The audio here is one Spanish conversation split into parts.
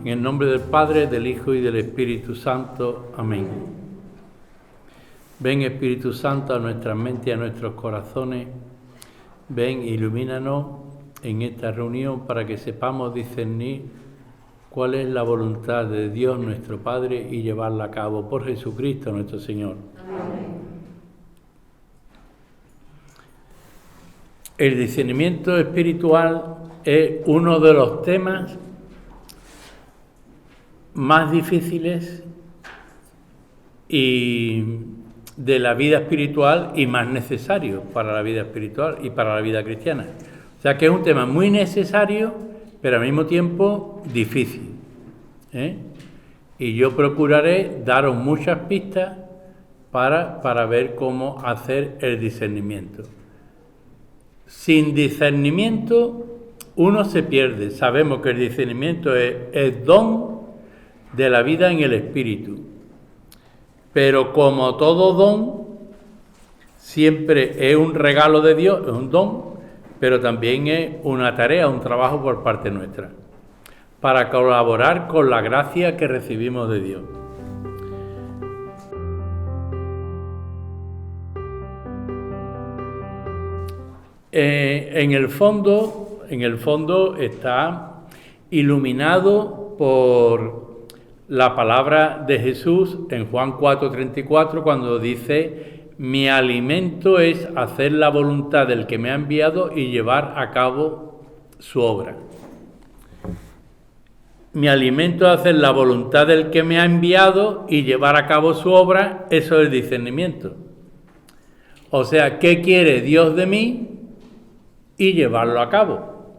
En el nombre del Padre, del Hijo y del Espíritu Santo. Amén. Ven, Espíritu Santo, a nuestras mentes y a nuestros corazones. Ven, ilumínanos en esta reunión para que sepamos discernir cuál es la voluntad de Dios nuestro Padre y llevarla a cabo por Jesucristo nuestro Señor. Amén. El discernimiento espiritual es uno de los temas más difíciles y de la vida espiritual y más necesario para la vida espiritual y para la vida cristiana. O sea que es un tema muy necesario, pero al mismo tiempo difícil. Y yo procuraré daros muchas pistas para ver cómo hacer el discernimiento. Sin discernimiento uno se pierde. Sabemos que el discernimiento es don de la vida en el Espíritu. Pero como todo don, siempre es un regalo de Dios, es un don, pero también es una tarea, un trabajo por parte nuestra, para colaborar con la gracia que recibimos de Dios. En el fondo está iluminado por la palabra de Jesús en Juan 4:34, cuando dice: mi alimento es hacer la voluntad del que me ha enviado y llevar a cabo su obra. Mi alimento es hacer la voluntad del que me ha enviado y llevar a cabo su obra. Eso es el discernimiento. O sea, ¿qué quiere Dios de mí? Y llevarlo a cabo.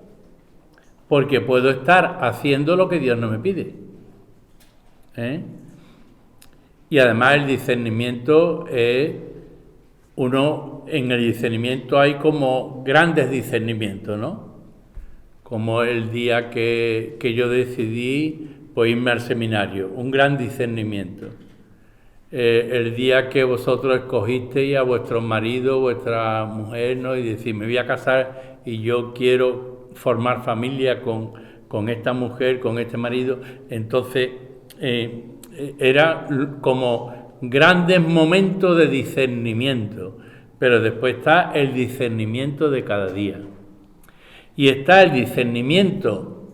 Porque puedo estar haciendo lo que Dios no me pide. Y además el discernimiento es en el discernimiento hay como grandes discernimientos, ¿no? Como el día que yo decidí pues irme al seminario, un gran discernimiento. El día que vosotros escogisteis a vuestro marido, vuestra mujer, ¿no? Y decís, me voy a casar y yo quiero formar familia con esta mujer, con este marido. Entonces era como grandes momentos de discernimiento, pero después está el discernimiento de cada día. Y está el discernimiento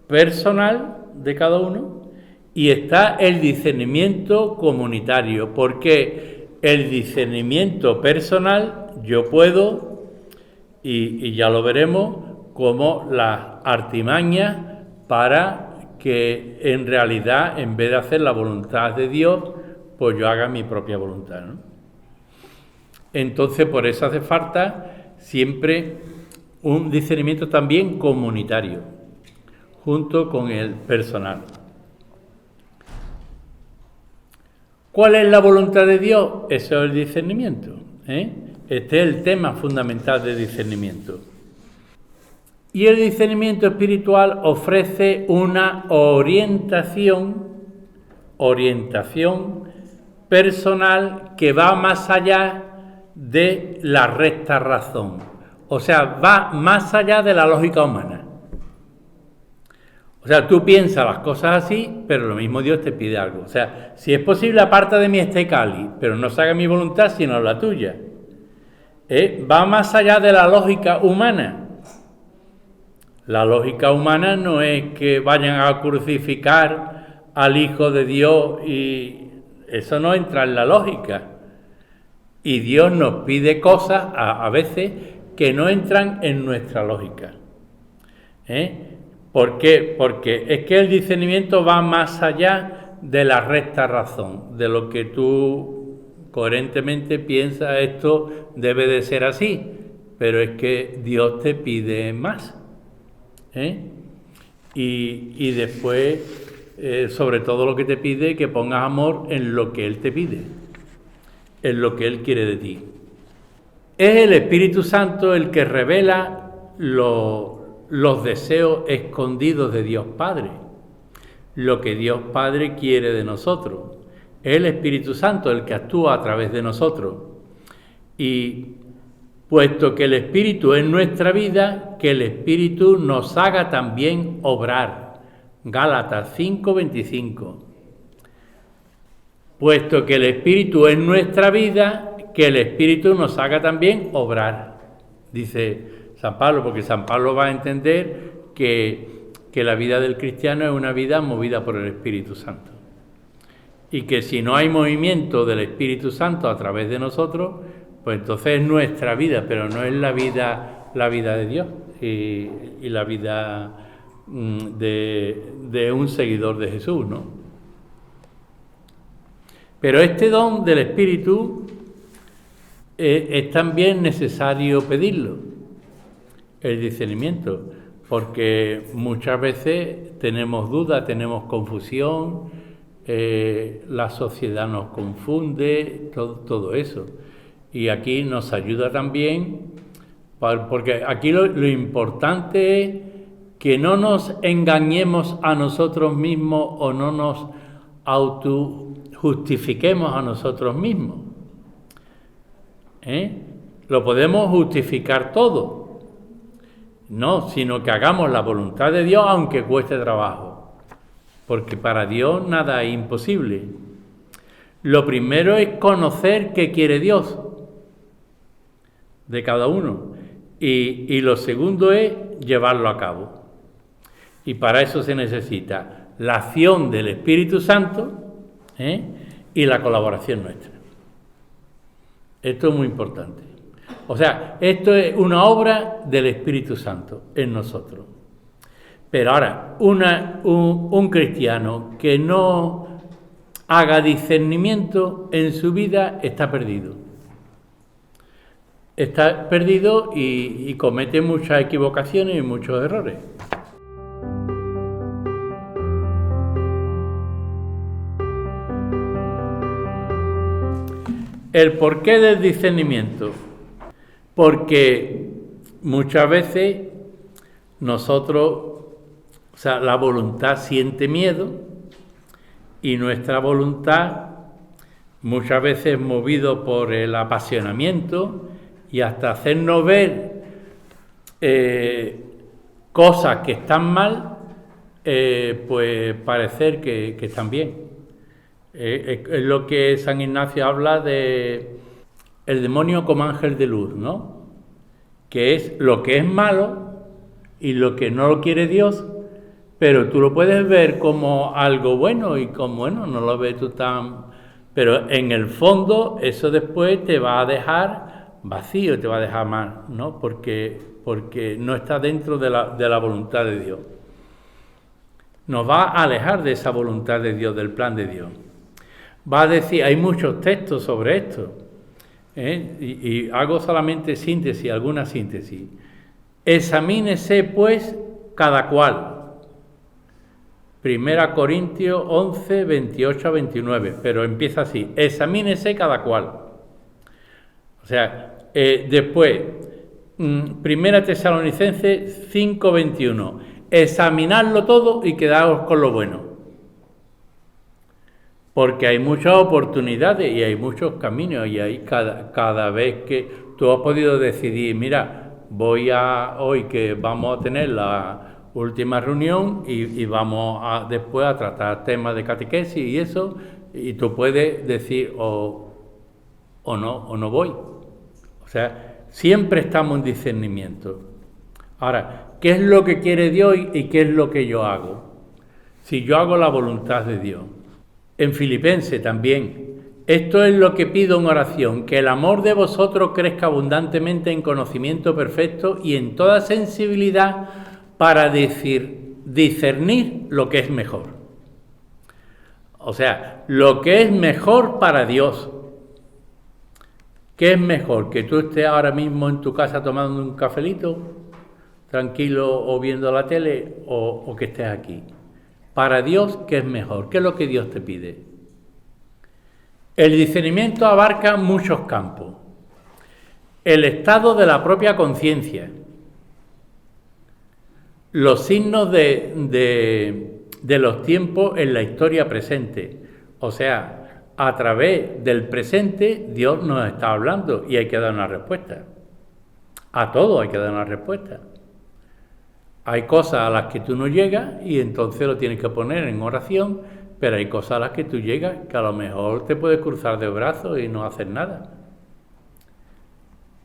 personal de cada uno y está el discernimiento comunitario, porque el discernimiento personal yo puedo, y ya lo veremos, como las artimañas para que en realidad, en vez de hacer la voluntad de Dios, pues yo haga mi propia voluntad, ¿no? Entonces, por eso hace falta siempre un discernimiento también comunitario, junto con el personal. ¿Cuál es la voluntad de Dios? Eso es el discernimiento. Este es el tema fundamental del discernimiento. Y el discernimiento espiritual ofrece una orientación personal que va más allá de la recta razón. O sea, va más allá de la lógica humana. O sea, tú piensas las cosas así, pero lo mismo Dios te pide algo. O sea, si es posible, aparta de mí este cáliz, pero no se haga mi voluntad sino la tuya. Va más allá de la lógica humana. La lógica humana no es que vayan a crucificar al Hijo de Dios y eso no entra en la lógica. Y Dios nos pide cosas a veces que no entran en nuestra lógica. ¿Por qué? Porque es que el discernimiento va más allá de la recta razón, de lo que tú coherentemente piensas, esto debe de ser así, pero es que Dios te pide más. Y después, sobre todo lo que te pide, que pongas amor en lo que Él te pide, en lo que Él quiere de ti. Es el Espíritu Santo el que revela los deseos escondidos de Dios Padre, lo que Dios Padre quiere de nosotros. Es el Espíritu Santo el que actúa a través de nosotros. Y puesto que el Espíritu es nuestra vida, que el Espíritu nos haga también obrar Gálatas 5:25. Puesto que el Espíritu es nuestra vida, que el Espíritu nos haga también obrar, dice San Pablo, porque San Pablo va a entender que la vida del cristiano es una vida movida por el Espíritu Santo. Y que si no hay movimiento del Espíritu Santo a través de nosotros, pues entonces es nuestra vida, pero no es la vida de Dios y la vida de un seguidor de Jesús, ¿no? Pero este don del Espíritu es también necesario pedirlo, el discernimiento, porque muchas veces tenemos dudas, tenemos confusión, la sociedad nos confunde, todo eso. Y aquí nos ayuda también, porque aquí lo importante es que no nos engañemos a nosotros mismos o no nos justifiquemos a nosotros mismos. Lo podemos justificar todo, no, sino que hagamos la voluntad de Dios aunque cueste trabajo, porque para Dios nada es imposible. Lo primero es conocer qué quiere Dios de cada uno y lo segundo es llevarlo a cabo. Y para eso se necesita la acción del Espíritu Santo y la colaboración nuestra. Esto es muy importante. O sea, esto es una obra del Espíritu Santo en nosotros. Pero ahora, un cristiano que no haga discernimiento en su vida está perdido. Está perdido y comete muchas equivocaciones y muchos errores. El porqué del discernimiento. Porque muchas veces nosotros, la voluntad siente miedo y nuestra voluntad muchas veces movido por el apasionamiento y hasta hacernos ver cosas que están mal, pues parecer que están bien. Es lo que San Ignacio habla de el demonio como ángel de luz, ¿no? Que es lo que es malo y lo que no lo quiere Dios, pero tú lo puedes ver como algo bueno y como bueno, no lo ves tú tan... Pero en el fondo eso después te va a dejar vacío, te va a dejar mal, ¿no? Porque no está dentro de la voluntad de Dios. Nos va a alejar de esa voluntad de Dios, del plan de Dios. Va a decir, hay muchos textos sobre esto, y hago solamente alguna síntesis. Examínese pues cada cual. 1 Corintios 11, 28 a 29, pero empieza así, examínese cada cual. O sea, después, 1 Tesalonicenses 5, 21, examinadlo todo y quedaos con lo bueno. Porque hay muchas oportunidades y hay muchos caminos y hay cada vez que tú has podido decidir, mira, hoy que vamos a tener la última reunión y vamos después a tratar temas de catequesis y eso, y tú puedes decir o no voy. O sea, siempre estamos en discernimiento. Ahora, ¿qué es lo que quiere Dios y qué es lo que yo hago? Si yo hago la voluntad de Dios. En Filipenses también, esto es lo que pido en oración, que el amor de vosotros crezca abundantemente en conocimiento perfecto y en toda sensibilidad para discernir lo que es mejor. O sea, lo que es mejor para Dios. ¿Qué es mejor? ¿Que tú estés ahora mismo en tu casa tomando un cafelito, tranquilo o viendo la tele, o que estés aquí? Para Dios, ¿qué es mejor? ¿Qué es lo que Dios te pide? El discernimiento abarca muchos campos. El estado de la propia conciencia, los signos de los tiempos en la historia presente. O sea, a través del presente Dios nos está hablando y hay que dar una respuesta. A todo hay que dar una respuesta. Hay cosas a las que tú no llegas y entonces lo tienes que poner en oración, pero hay cosas a las que tú llegas que a lo mejor te puedes cruzar de brazos y no hacer nada.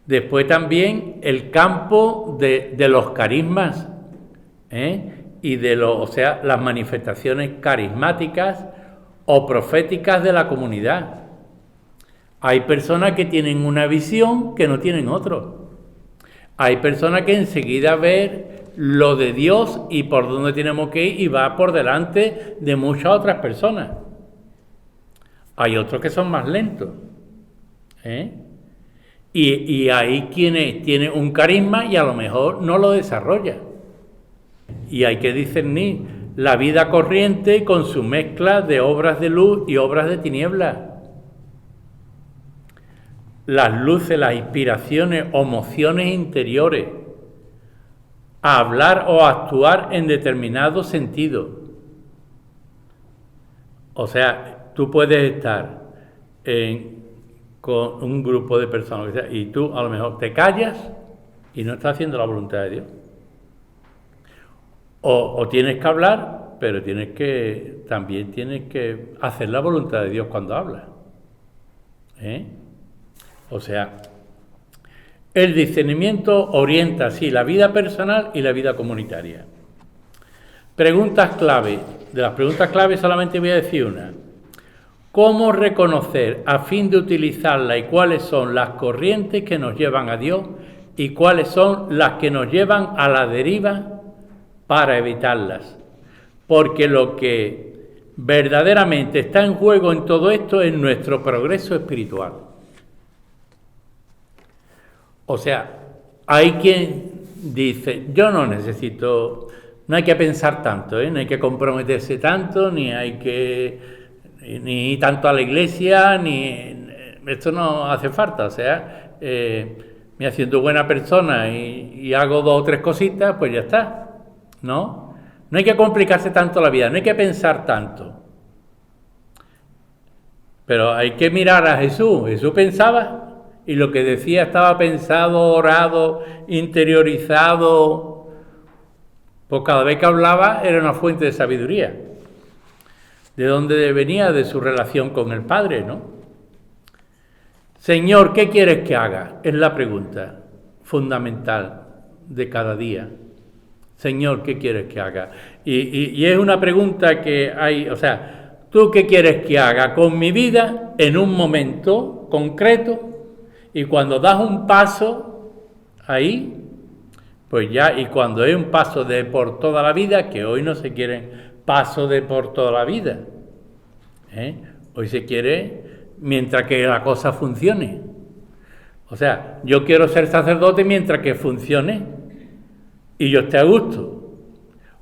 Después también el campo de los carismas, y las manifestaciones carismáticas o proféticas de la comunidad. Hay personas que tienen una visión que no tienen otros. Hay personas que enseguida ven lo de Dios y por dónde tenemos que ir y va por delante de muchas otras personas. Hay otros que son más lentos. Y hay quienes tienen un carisma y a lo mejor no lo desarrolla. Y hay que discernir la vida corriente con su mezcla de obras de luz y obras de tinieblas. Las luces, las inspiraciones o emociones interiores, a hablar o a actuar en determinado sentido. O sea, tú puedes estar con un grupo de personas y tú a lo mejor te callas y no estás haciendo la voluntad de Dios. O tienes que hablar, pero también tienes que hacer la voluntad de Dios cuando hablas. O sea, el discernimiento orienta así la vida personal y la vida comunitaria. Preguntas clave. De las preguntas clave solamente voy a decir una. ¿Cómo reconocer a fin de utilizarla y cuáles son las corrientes que nos llevan a Dios y cuáles son las que nos llevan a la deriva para evitarlas? Porque lo que verdaderamente está en juego en todo esto es nuestro progreso espiritual. O sea, hay quien dice, yo no necesito, no hay que pensar tanto, no hay que comprometerse tanto, ni hay que ir tanto a la iglesia, esto no hace falta. O sea, me haciendo buena persona y hago 2 o 3 cositas, pues ya está. No hay que complicarse tanto la vida, no hay que pensar tanto. Pero hay que mirar a Jesús. Jesús pensaba y lo que decía estaba pensado, orado, interiorizado. Pues cada vez que hablaba era una fuente de sabiduría. ¿De dónde venía? De su relación con el Padre, ¿no? Señor, ¿qué quieres que haga? Es la pregunta fundamental de cada día. Señor, ¿qué quieres que haga? Y es una pregunta que hay, o sea, ¿tú qué quieres que haga con mi vida en un momento concreto? Y cuando das un paso ahí, pues ya, y cuando es un paso de por toda la vida, que hoy no se quieren paso de por toda la vida, hoy se quiere mientras que la cosa funcione. O sea, yo quiero ser sacerdote mientras que funcione y yo esté a gusto.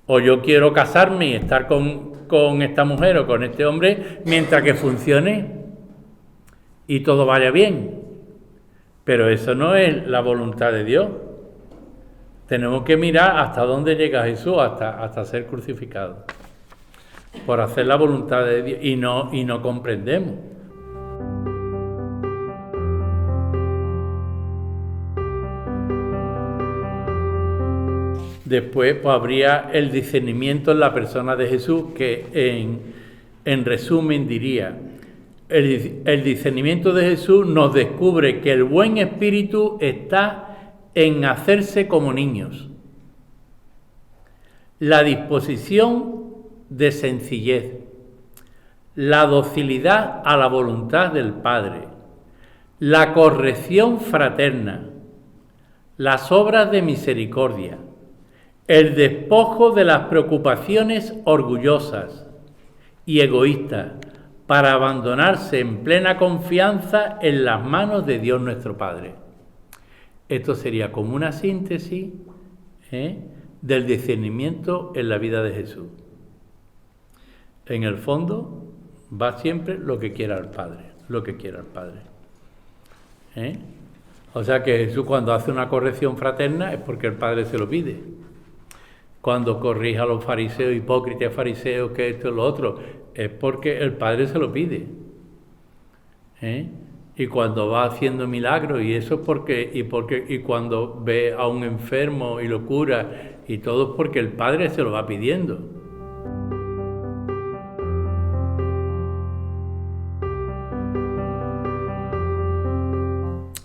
O yo quiero casarme y estar con esta mujer o con este hombre mientras que funcione y todo vaya bien. Pero eso no es la voluntad de Dios. Tenemos que mirar hasta dónde llega Jesús, hasta ser crucificado. Por hacer la voluntad de Dios y no comprendemos. Después pues habría el discernimiento en la persona de Jesús, que en resumen diría, el discernimiento de Jesús nos descubre que el buen espíritu está en hacerse como niños. La disposición de sencillez, la docilidad a la voluntad del Padre, la corrección fraterna, las obras de misericordia, el despojo de las preocupaciones orgullosas y egoístas para abandonarse en plena confianza en las manos de Dios nuestro Padre. Esto sería como una síntesis del discernimiento en la vida de Jesús. En el fondo va siempre lo que quiera el Padre, lo que quiera el Padre. O sea que Jesús cuando hace una corrección fraterna es porque el Padre se lo pide. Cuando corrige a los fariseos, hipócritas fariseos, que esto y lo otro, es porque el Padre se lo pide. Y cuando va haciendo milagros, y eso es porque cuando ve a un enfermo y lo cura y todo es porque el Padre se lo va pidiendo.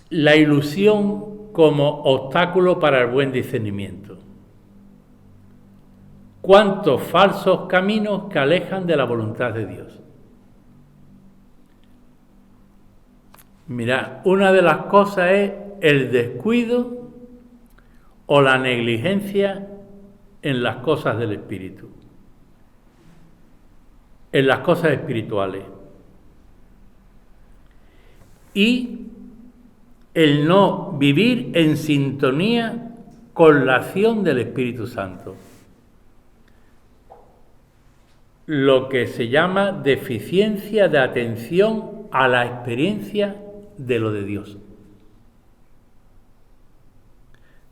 La ilusión como obstáculo para el buen discernimiento. ¿Cuántos falsos caminos que alejan de la voluntad de Dios? Mirad, una de las cosas es el descuido o la negligencia en las cosas del espíritu, en las cosas espirituales. Y el no vivir en sintonía con la acción del Espíritu Santo. Lo que se llama deficiencia de atención a la experiencia de lo de Dios.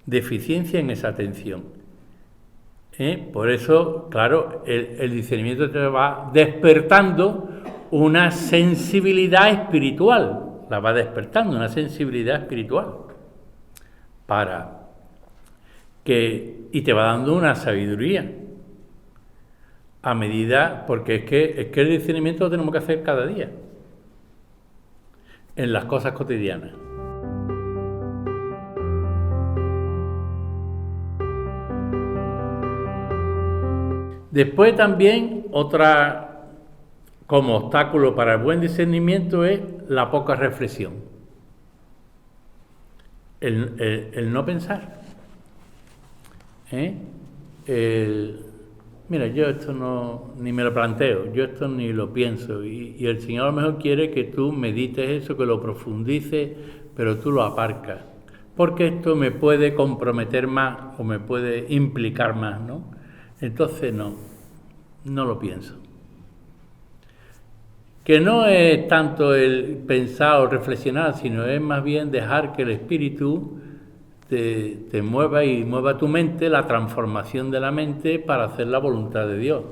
Deficiencia en esa atención. Por eso, claro, el discernimiento te va despertando una sensibilidad espiritual. La va despertando, una sensibilidad espiritual. Y te va dando una sabiduría. A medida, porque es que el discernimiento lo tenemos que hacer cada día. En las cosas cotidianas. Después también otra como obstáculo para el buen discernimiento es la poca reflexión. El no pensar. Mira, yo esto ni me lo planteo, yo esto ni lo pienso. Y el Señor a lo mejor quiere que tú medites eso, que lo profundices, pero tú lo aparcas. Porque esto me puede comprometer más o me puede implicar más, ¿no? Entonces no lo pienso. Que no es tanto el pensar o reflexionar, sino es más bien dejar que el Espíritu te mueva y mueva tu mente, la transformación de la mente para hacer la voluntad de Dios.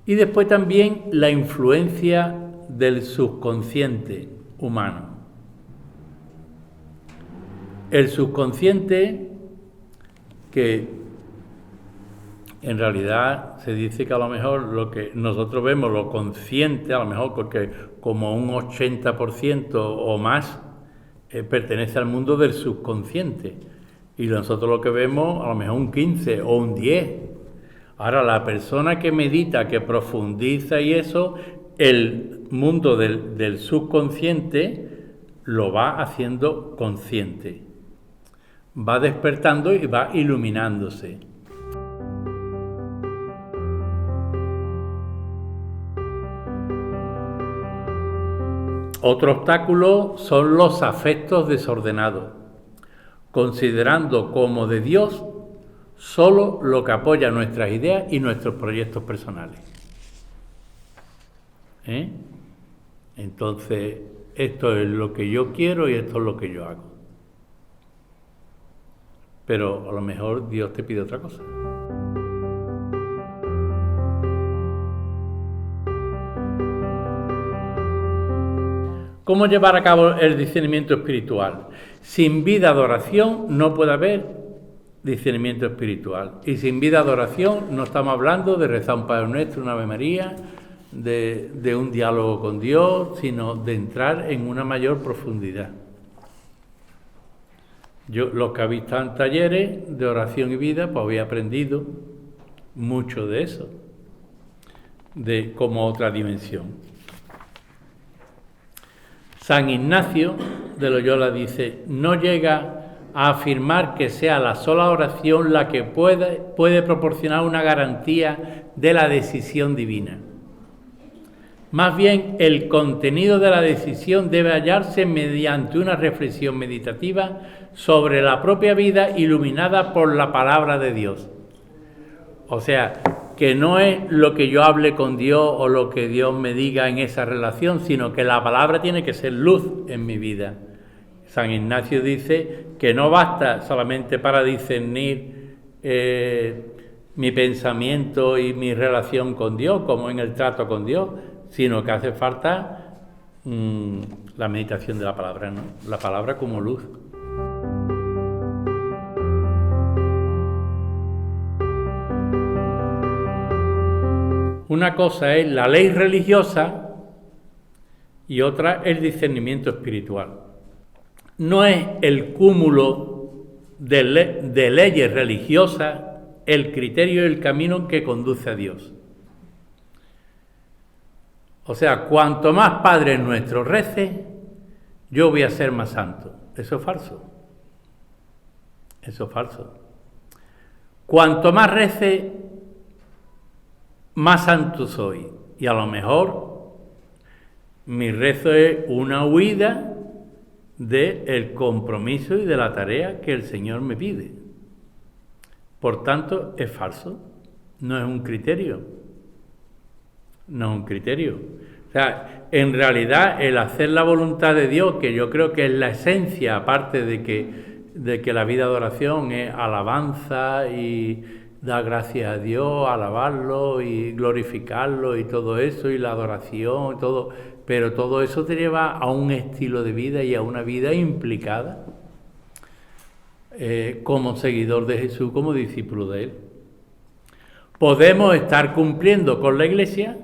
Y después también la influencia del subconsciente humano. El subconsciente, que en realidad se dice que a lo mejor lo que nosotros vemos, lo consciente, a lo mejor porque como un 80% o más pertenece al mundo del subconsciente. Y nosotros lo que vemos, a lo mejor un 15 o un 10. Ahora, la persona que medita, que profundiza y eso, el mundo del subconsciente lo va haciendo consciente. Va despertando y va iluminándose. Otro obstáculo son los afectos desordenados, considerando como de Dios solo lo que apoya nuestras ideas y nuestros proyectos personales. Entonces, esto es lo que yo quiero y esto es lo que yo hago. Pero a lo mejor Dios te pide otra cosa. ¿Cómo llevar a cabo el discernimiento espiritual? Sin vida de oración no puede haber discernimiento espiritual. Y sin vida de oración no estamos hablando de rezar un Padre Nuestro, una Ave María, de un diálogo con Dios, sino de entrar en una mayor profundidad. Yo, los que habéis estado en talleres de oración y vida, pues habéis aprendido mucho de eso, de como otra dimensión. San Ignacio de Loyola dice, no llega a afirmar que sea la sola oración la que puede proporcionar una garantía de la decisión divina. Más bien, el contenido de la decisión debe hallarse mediante una reflexión meditativa sobre la propia vida iluminada por la palabra de Dios. O sea, que no es lo que yo hable con Dios o lo que Dios me diga en esa relación, sino que la palabra tiene que ser luz en mi vida. San Ignacio dice que no basta solamente para discernir mi pensamiento y mi relación con Dios, como en el trato con Dios, sino que hace falta la meditación de la palabra, ¿no? La palabra como luz. Una cosa es la ley religiosa y otra el discernimiento espiritual. No es el cúmulo de leyes religiosas el criterio y el camino que conduce a Dios. O sea, cuanto más Padre Nuestro rece, yo voy a ser más santo. Eso es falso. Eso es falso. Cuanto más rece, más santo soy. Y a lo mejor mi rezo es una huida del compromiso y de la tarea que el Señor me pide. Por tanto, es falso. No es un criterio. No es un criterio. O sea, en realidad el hacer la voluntad de Dios, que yo creo que es la esencia, aparte de que la vida de oración es alabanza y dar gracias a Dios, alabarlo y glorificarlo y todo eso, y la adoración y todo, pero todo eso te lleva a un estilo de vida y a una vida implicada como seguidor de Jesús, como discípulo de Él. Podemos estar cumpliendo con la Iglesia,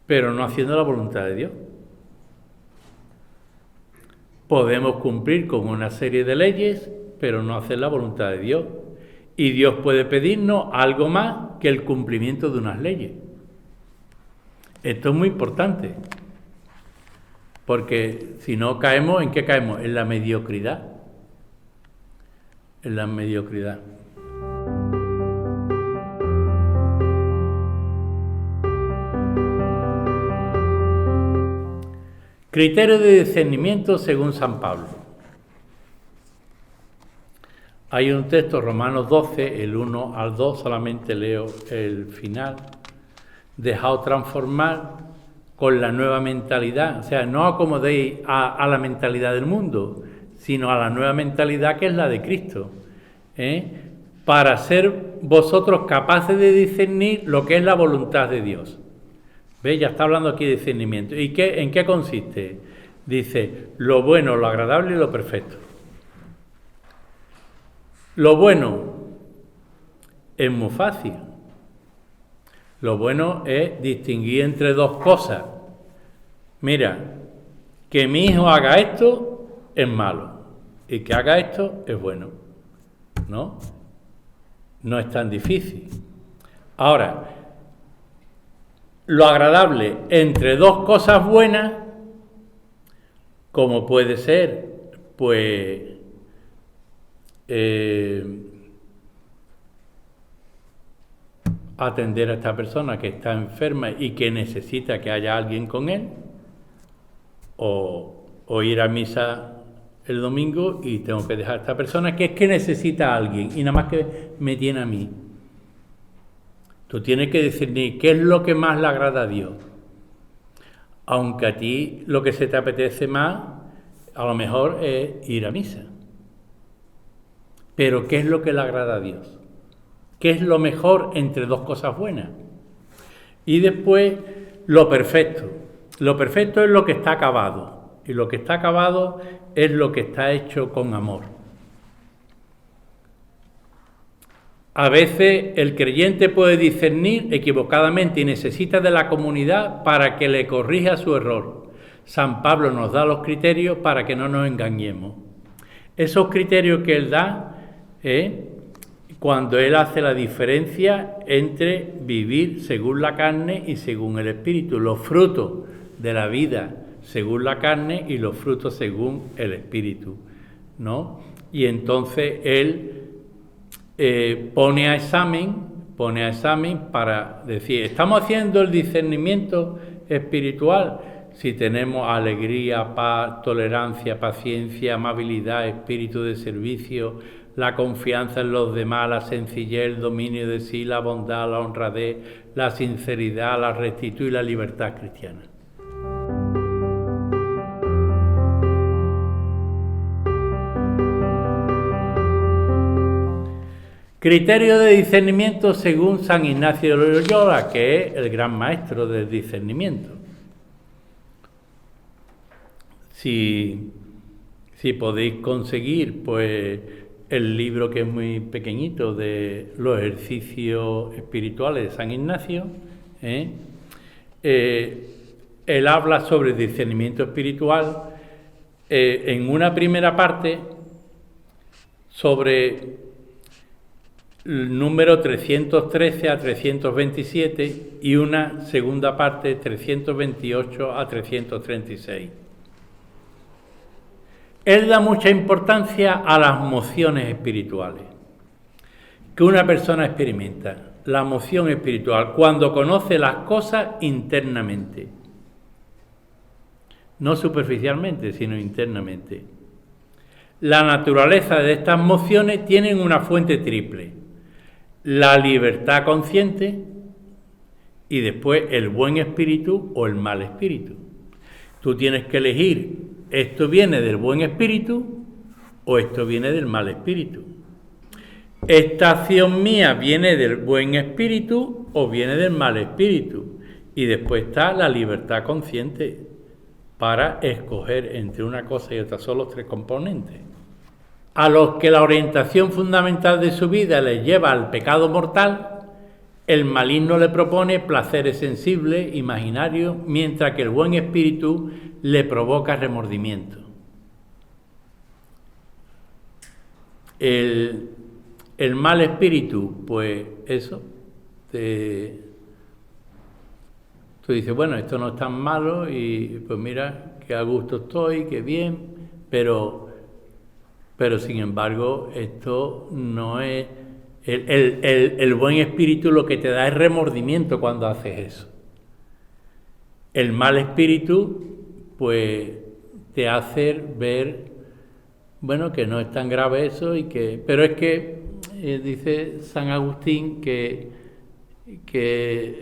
pero no haciendo la voluntad de Dios. Podemos cumplir con una serie de leyes, pero no hacer la voluntad de Dios. Y Dios puede pedirnos algo más que el cumplimiento de unas leyes. Esto es muy importante, porque si no caemos, ¿en qué caemos? En la mediocridad. En la mediocridad. Criterio de discernimiento según San Pablo. Hay un texto, Romanos 12, el 1 al 2, solamente leo el final. Dejaos transformar con la nueva mentalidad. O sea, no acomodéis a la mentalidad del mundo, sino a la nueva mentalidad que es la de Cristo. Para ser vosotros capaces de discernir lo que es la voluntad de Dios. ¿Veis? Ya está hablando aquí de discernimiento. ¿Y en qué consiste? Dice, lo bueno, lo agradable y lo perfecto. Lo bueno es muy fácil. Lo bueno es distinguir entre dos cosas. Mira, que mi hijo haga esto es malo y que haga esto es bueno. ¿No? No es tan difícil. Ahora, lo agradable entre dos cosas buenas, como puede ser, pues, atender a esta persona que está enferma y que necesita que haya alguien con él, o ir a misa el domingo y tengo que dejar a esta persona que es que necesita a alguien y nada más que me tiene a mí. Tú tienes que discernir qué es lo que más le agrada a Dios. Aunque a ti lo que se te apetece más, a lo mejor es ir a misa. Pero ¿qué es lo que le agrada a Dios? ¿Qué es lo mejor entre dos cosas buenas? Y después, lo perfecto. Lo perfecto es lo que está acabado. Y lo que está acabado es lo que está hecho con amor. A veces el creyente puede discernir equivocadamente y necesita de la comunidad para que le corrija su error. San Pablo nos da los criterios para que no nos engañemos. Esos criterios que él da, cuando él hace la diferencia entre vivir según la carne y según el Espíritu, los frutos de la vida según la carne y los frutos según el Espíritu, ¿no? Y entonces él pone a examen para decir, ¿estamos haciendo el discernimiento espiritual? Si tenemos alegría, paz, tolerancia, paciencia, amabilidad, espíritu de servicio, la confianza en los demás, la sencillez, el dominio de sí, la bondad, la honradez, la sinceridad, la rectitud y la libertad cristiana. Criterio de discernimiento según San Ignacio de Loyola, que es el gran maestro del discernimiento. Si podéis conseguir, pues, el libro que es muy pequeñito de los ejercicios espirituales de San Ignacio, él habla sobre discernimiento espiritual en una primera parte sobre el número 313 a 327 y una segunda parte 328 a 336. Él da mucha importancia a las mociones espirituales que una persona experimenta. La moción espiritual, cuando conoce las cosas internamente, no superficialmente, sino internamente. La naturaleza de estas mociones tienen una fuente triple: la libertad consciente y después el buen espíritu o el mal espíritu. Tú tienes que elegir: ¿esto viene del buen espíritu o esto viene del mal espíritu? ¿Esta acción mía viene del buen espíritu o viene del mal espíritu? Y después está la libertad consciente para escoger entre una cosa y otra. Son los tres componentes. A los que la orientación fundamental de su vida les lleva al pecado mortal, el maligno le propone placeres sensibles, imaginarios, mientras que el buen espíritu le provoca remordimiento. El mal espíritu, pues eso, tú dices, bueno, esto no es tan malo y pues mira, que a gusto estoy, que bien, pero sin embargo esto no es... El buen espíritu lo que te da es remordimiento cuando haces eso. El mal espíritu, pues, te hace ver, bueno, que no es tan grave eso y que... Pero es que, dice San Agustín, que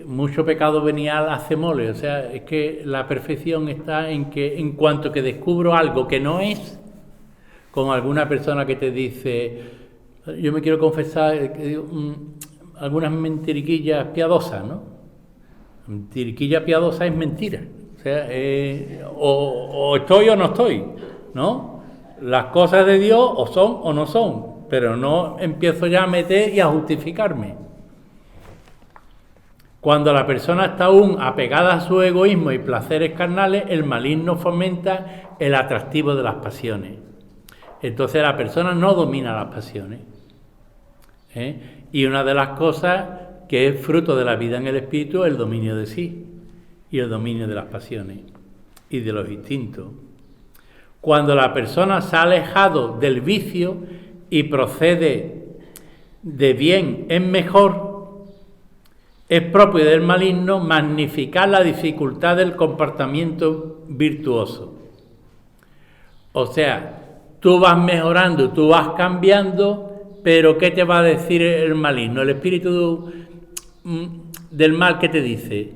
mucho pecado venial hace mole. O sea, es que la perfección está en que en cuanto que descubro algo que no es, con alguna persona que te dice, yo me quiero confesar, algunas mentiriquillas piadosas, ¿no? Mentiriquilla piadosa es mentira. O sea, o estoy o no estoy, ¿no? Las cosas de Dios o son o no son, pero no empiezo ya a meter y a justificarme. Cuando la persona está aún apegada a su egoísmo y placeres carnales, el maligno fomenta el atractivo de las pasiones. Entonces la persona no domina las pasiones. Y una de las cosas que es fruto de la vida en el espíritu es el dominio de sí y el dominio de las pasiones y de los instintos. Cuando la persona se ha alejado del vicio y procede de bien en mejor, es propio del maligno magnificar la dificultad del comportamiento virtuoso. O sea, tú vas mejorando, tú vas cambiando, pero ¿qué te va a decir el maligno? El espíritu del mal, ¿qué te dice?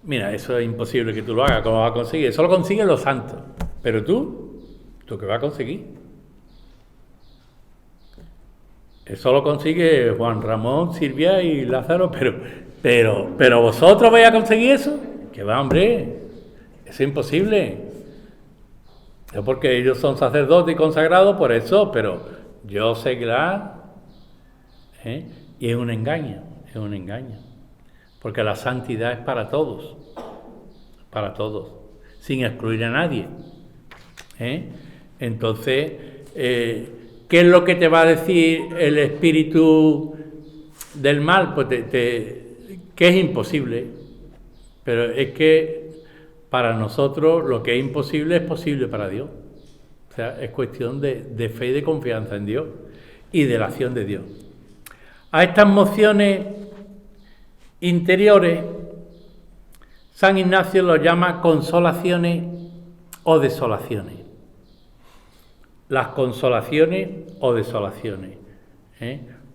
Mira, eso es imposible que tú lo hagas, ¿cómo vas a conseguir? Eso lo consiguen los santos, pero ¿tú qué vas a conseguir? Eso lo consigue Juan Ramón, Silvia y Lázaro, pero vosotros vais a conseguir eso. Que va, hombre, eso es imposible. No porque ellos son sacerdotes y consagrados por eso, pero yo sé que y es un engaño, porque la santidad es para todos, sin excluir a nadie. Entonces, ¿qué es lo que te va a decir el espíritu del mal? Pues que es imposible, pero es que para nosotros lo que es imposible es posible para Dios. O sea, es cuestión de fe y de confianza en Dios y de la acción de Dios. A estas mociones interiores, San Ignacio los llama consolaciones o desolaciones. Las consolaciones o desolaciones.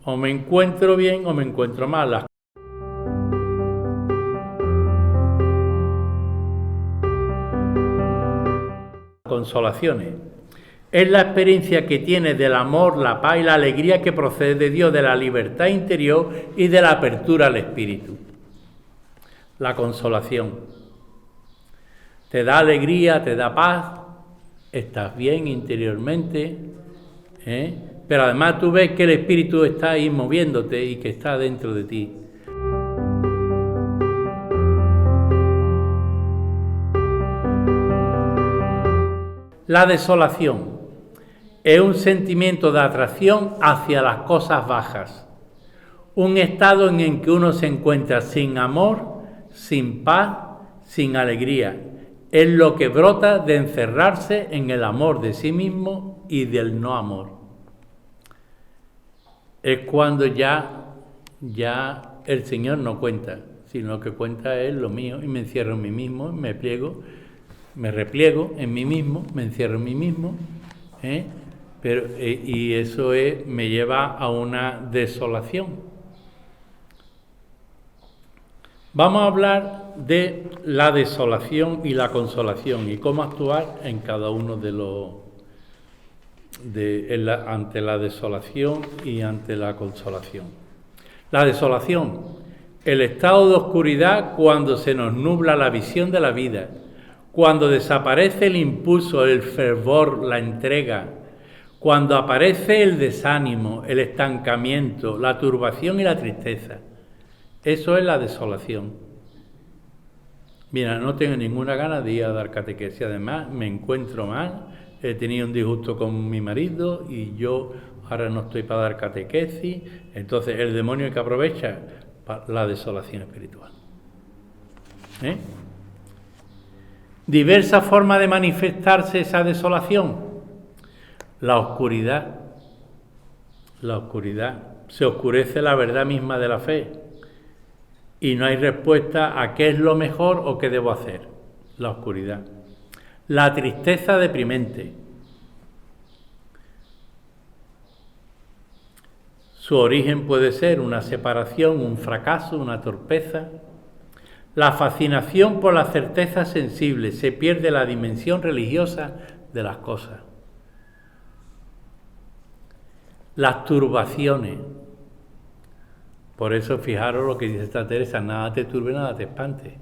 O me encuentro bien o me encuentro mal. Las consolaciones es la experiencia que tienes del amor, la paz y la alegría que procede de Dios, de la libertad interior y de la apertura al espíritu. La consolación te da alegría, te da paz, estás bien interiormente, pero además tú ves que el Espíritu está ahí moviéndote y que está dentro de ti. La desolación es un sentimiento de atracción hacia las cosas bajas, un estado en el que uno se encuentra sin amor, sin paz, sin alegría. Es lo que brota de encerrarse en el amor de sí mismo y del no amor. Es cuando ya el Señor no cuenta, sino lo que cuenta es lo mío, y me encierro en mí mismo, me repliego en mí mismo, me encierro en mí mismo, y eso me lleva a una desolación. Vamos a hablar de la desolación y la consolación y cómo actuar en cada uno ante la desolación y ante la consolación. La desolación, el estado de oscuridad cuando se nos nubla la visión de la vida, cuando desaparece el impulso, el fervor, la entrega, cuando aparece el desánimo, el estancamiento, la turbación y la tristeza. Eso es la desolación. Mira, no tengo ninguna gana de ir a dar catequesis, además me encuentro mal, he tenido un disgusto con mi marido y yo ahora no estoy para dar catequesis, entonces el demonio que aprovecha la desolación espiritual. Diversas formas de manifestarse esa desolación. La oscuridad. Se oscurece la verdad misma de la fe. Y no hay respuesta a qué es lo mejor o qué debo hacer. La oscuridad. La tristeza deprimente. Su origen puede ser una separación, un fracaso, una torpeza. La fascinación por la certeza sensible. Se pierde la dimensión religiosa de las cosas. Las turbaciones. Por eso fijaros lo que dice esta Teresa, nada te turbe, nada te espante.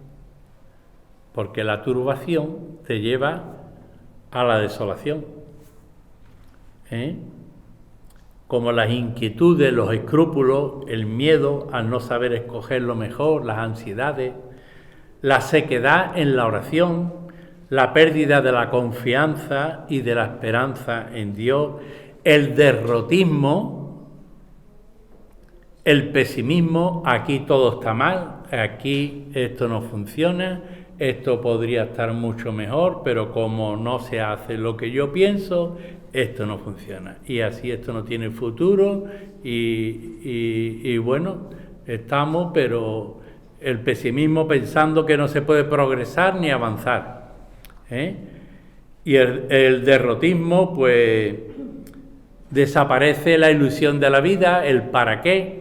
Porque la turbación te lleva a la desolación. Como las inquietudes, los escrúpulos, el miedo al no saber escoger lo mejor, las ansiedades, la sequedad en la oración, la pérdida de la confianza y de la esperanza en Dios, el derrotismo, el pesimismo, aquí todo está mal, aquí esto no funciona, esto podría estar mucho mejor, pero como no se hace lo que yo pienso, esto no funciona. Y así esto no tiene futuro y bueno, estamos, pero el pesimismo pensando que no se puede progresar ni avanzar. Y el derrotismo, pues desaparece la ilusión de la vida, el para qué.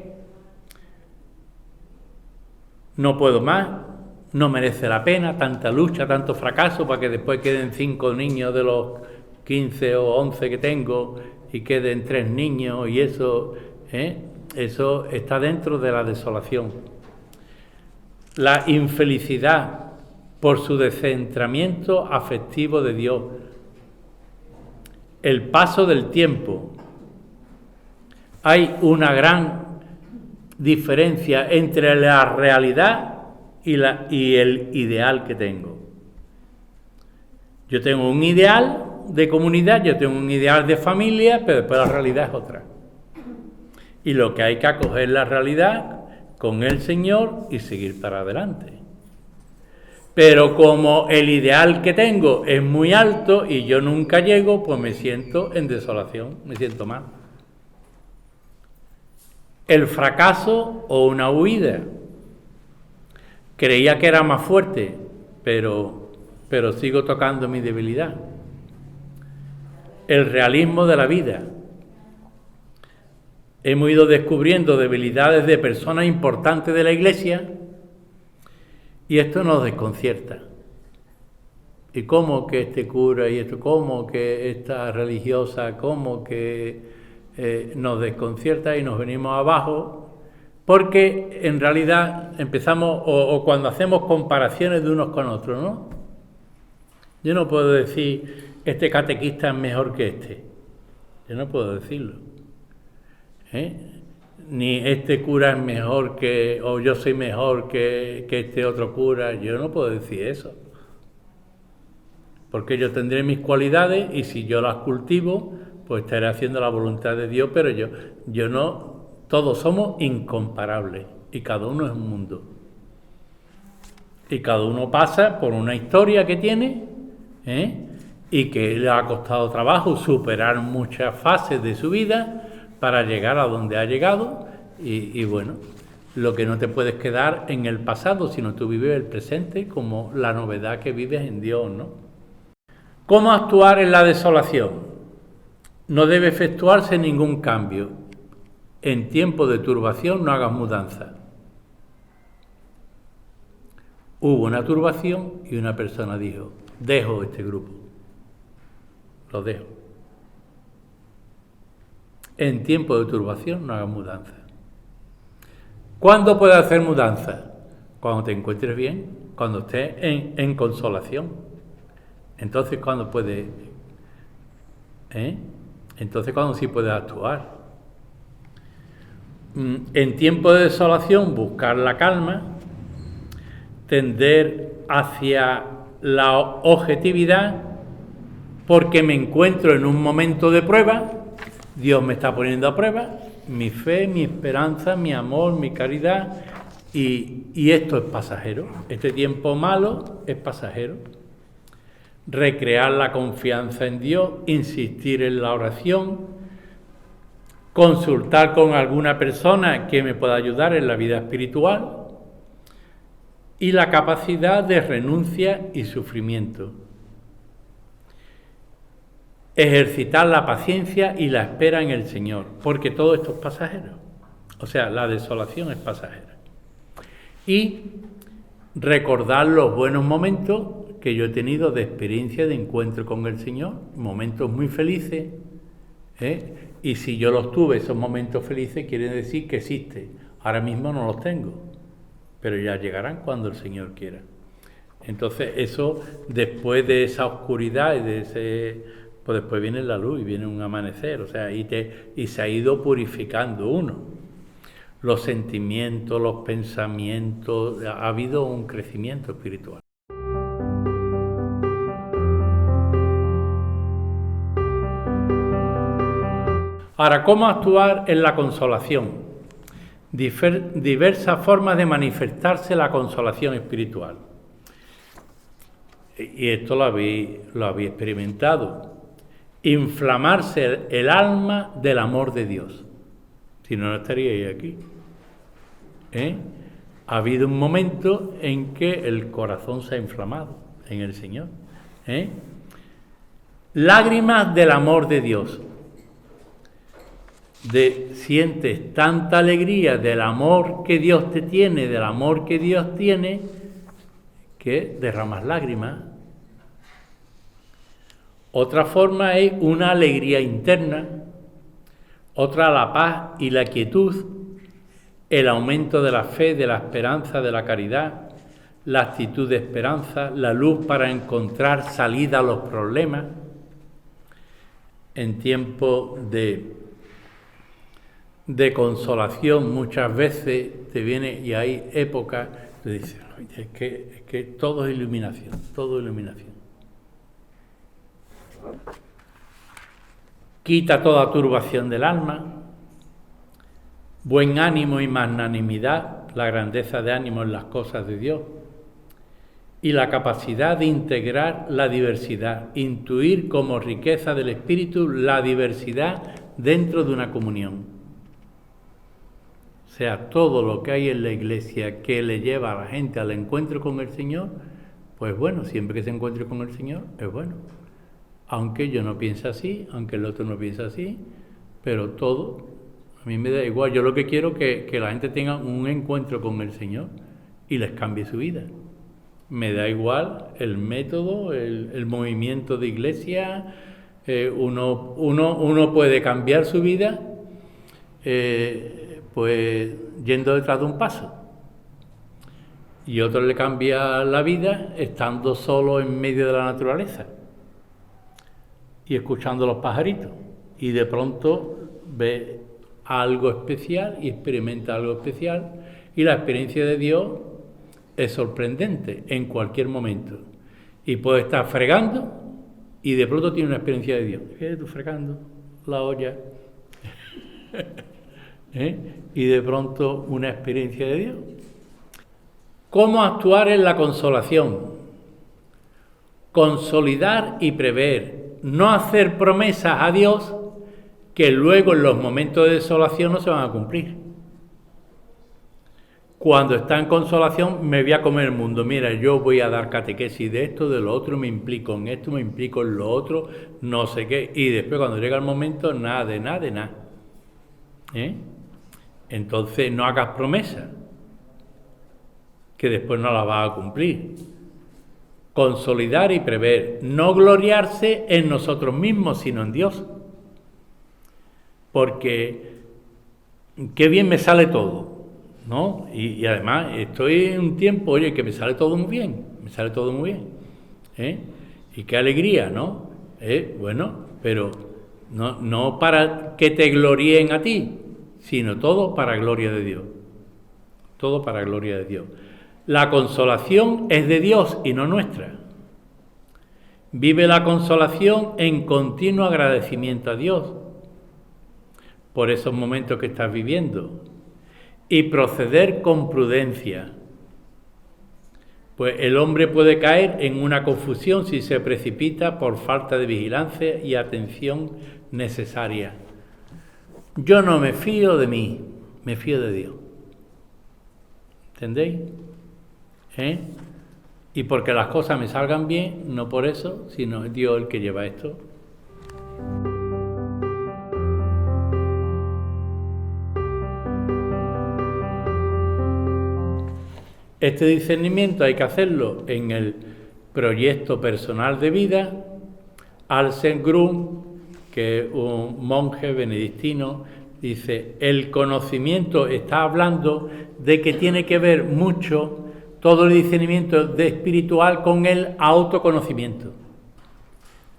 No puedo más, no merece la pena, tanta lucha, tanto fracaso para que después queden 5 niños de los 15 o 11 que tengo y queden 3 niños y eso está dentro de la desolación. La infelicidad por su descentramiento afectivo de Dios. El paso del tiempo. Hay una gran diferencia entre la realidad y el ideal que tengo. Yo tengo un ideal de comunidad, yo tengo un ideal de familia, pero después la realidad es otra. Y lo que hay que acoger la realidad con el Señor y seguir para adelante. Pero como el ideal que tengo es muy alto y yo nunca llego, pues me siento en desolación, me siento mal. El fracaso o una huida. Creía que era más fuerte, pero sigo tocando mi debilidad. El realismo de la vida. Hemos ido descubriendo debilidades de personas importantes de la Iglesia y esto nos desconcierta. ¿Y cómo que este cura y esto, cómo que esta religiosa, cómo que nos desconcierta y nos venimos abajo? Porque en realidad empezamos, o cuando hacemos comparaciones de unos con otros, ¿no? Yo no puedo decir, este catequista es mejor que este. Yo no puedo decirlo. Ni este cura es mejor que, o yo soy mejor que este otro cura. Yo no puedo decir eso. Porque yo tendré mis cualidades y si yo las cultivo, pues estaré haciendo la voluntad de Dios, pero yo no, todos somos incomparables y cada uno es un mundo. Y cada uno pasa por una historia que tiene, y que le ha costado trabajo superar muchas fases de su vida para llegar a donde ha llegado y bueno, lo que no te puedes quedar en el pasado, sino tú vives el presente como la novedad que vives en Dios, ¿no? ¿Cómo actuar en la desolación? No debe efectuarse ningún cambio. En tiempo de turbación no hagas mudanza. Hubo una turbación y una persona dijo, dejo este grupo. Lo dejo. En tiempo de turbación no hagas mudanza. ¿Cuándo puedes hacer mudanza? Cuando te encuentres bien, cuando estés en consolación. Entonces, ¿cuándo puedes? Entonces, ¿cuándo sí puedes actuar? En tiempo de desolación, buscar la calma, tender hacia la objetividad, porque me encuentro en un momento de prueba, Dios me está poniendo a prueba, mi fe, mi esperanza, mi amor, mi caridad, y esto es pasajero. Este tiempo malo es pasajero. Recrear la confianza en Dios, insistir en la oración, consultar con alguna persona que me pueda ayudar en la vida espiritual y la capacidad de renuncia y sufrimiento. Ejercitar la paciencia y la espera en el Señor, porque todo esto es pasajero. O sea, la desolación es pasajera. Y recordar los buenos momentos que yo he tenido de experiencia de encuentro con el Señor, momentos muy felices, y si yo los tuve, esos momentos felices, quiere decir que existe. Ahora mismo no los tengo, pero ya llegarán cuando el Señor quiera. Entonces eso, después de esa oscuridad y de ese, pues después viene la luz y viene un amanecer, o sea, y se ha ido purificando uno. Los sentimientos, los pensamientos, ha habido un crecimiento espiritual. Ahora, ¿cómo actuar en la consolación? Diversas formas de manifestarse la consolación espiritual. Y esto lo habéis experimentado. Inflamarse el alma del amor de Dios. Si no, no estaríais aquí. Ha habido un momento en que el corazón se ha inflamado en el Señor. Lágrimas del amor de Dios. Sientes tanta alegría del amor que Dios te tiene, del amor que Dios tiene, que derramas lágrimas. Otra forma es una alegría interna, otra la paz y la quietud, el aumento de la fe, de la esperanza, de la caridad, la actitud de esperanza, la luz para encontrar salida a los problemas. En tiempo de consolación muchas veces te viene y hay épocas, te dices, es que todo es iluminación, todo es iluminación. Quita toda turbación del alma, buen ánimo y magnanimidad, la grandeza de ánimo en las cosas de Dios, y la capacidad de integrar la diversidad, intuir como riqueza del espíritu la diversidad dentro de una comunión. O sea, todo lo que hay en la Iglesia que le lleva a la gente al encuentro con el Señor, pues bueno, siempre que se encuentre con el Señor, es bueno. Aunque yo no piense así, aunque el otro no piense así, pero todo, a mí me da igual. Yo lo que quiero es que la gente tenga un encuentro con el Señor y les cambie su vida. Me da igual el método, el movimiento de iglesia. Uno puede cambiar su vida pues yendo detrás de un paso. Y otro le cambia la vida estando solo en medio de la naturaleza. y escuchando los pajaritos. Y de pronto ve algo especial y experimenta algo especial. Y la experiencia de Dios es sorprendente en cualquier momento. Y puede estar fregando y de pronto tiene una experiencia de Dios. ¿Qué tú fregando la olla? Y de pronto una experiencia de Dios. ¿Cómo actuar en la consolación? Consolidar y prever, no hacer promesas a Dios que luego en los momentos de desolación no se van a cumplir. Cuando está en consolación me voy a comer el mundo. Mira, yo voy a dar catequesis de esto, de lo otro, me implico en esto, me implico en lo otro, no sé qué. Y después cuando llega el momento, nada de nada. Entonces no hagas promesas que después no las vas a cumplir. Consolidar y prever, no gloriarse en nosotros mismos, sino en Dios. Porque qué bien me sale todo, ¿no? Y además estoy en un tiempo, oye, que me sale todo muy bien, Y qué alegría, ¿no? Bueno, pero no para que te gloríen a ti, sino todo para gloria de Dios. Todo para gloria de Dios. La consolación es de Dios y no nuestra. Vive la consolación en continuo agradecimiento a Dios por esos momentos que estás viviendo y proceder con prudencia. Pues el hombre puede caer en una confusión si se precipita por falta de vigilancia y atención necesaria. Yo no me fío de mí, me fío de Dios. ¿Entendéis? Y porque las cosas me salgan bien, no por eso, sino es Dios el que lleva esto. Este discernimiento hay que hacerlo en el proyecto personal de vida. Anselm Grün, que es un monje benedictino, dice, el conocimiento está hablando de que tiene que ver mucho todo el discernimiento espiritual con el autoconocimiento,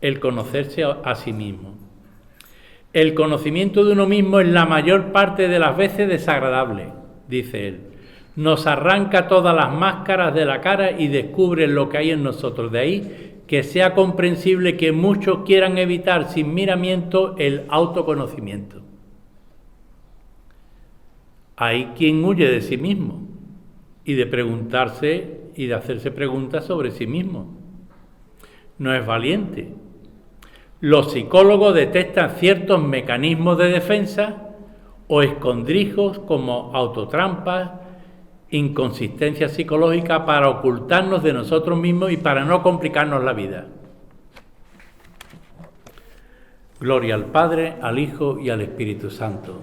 el conocerse a sí mismo. El conocimiento de uno mismo es la mayor parte de las veces desagradable, dice él. Nos arranca todas las máscaras de la cara y descubre lo que hay en nosotros. De ahí que sea comprensible que muchos quieran evitar sin miramiento el autoconocimiento. Hay quien huye de sí mismo y de preguntarse y de hacerse preguntas sobre sí mismo. No es valiente. Los psicólogos detectan ciertos mecanismos de defensa o escondrijos como autotrampas, inconsistencia psicológica para ocultarnos de nosotros mismos y para no complicarnos la vida. Gloria al Padre, al Hijo y al Espíritu Santo.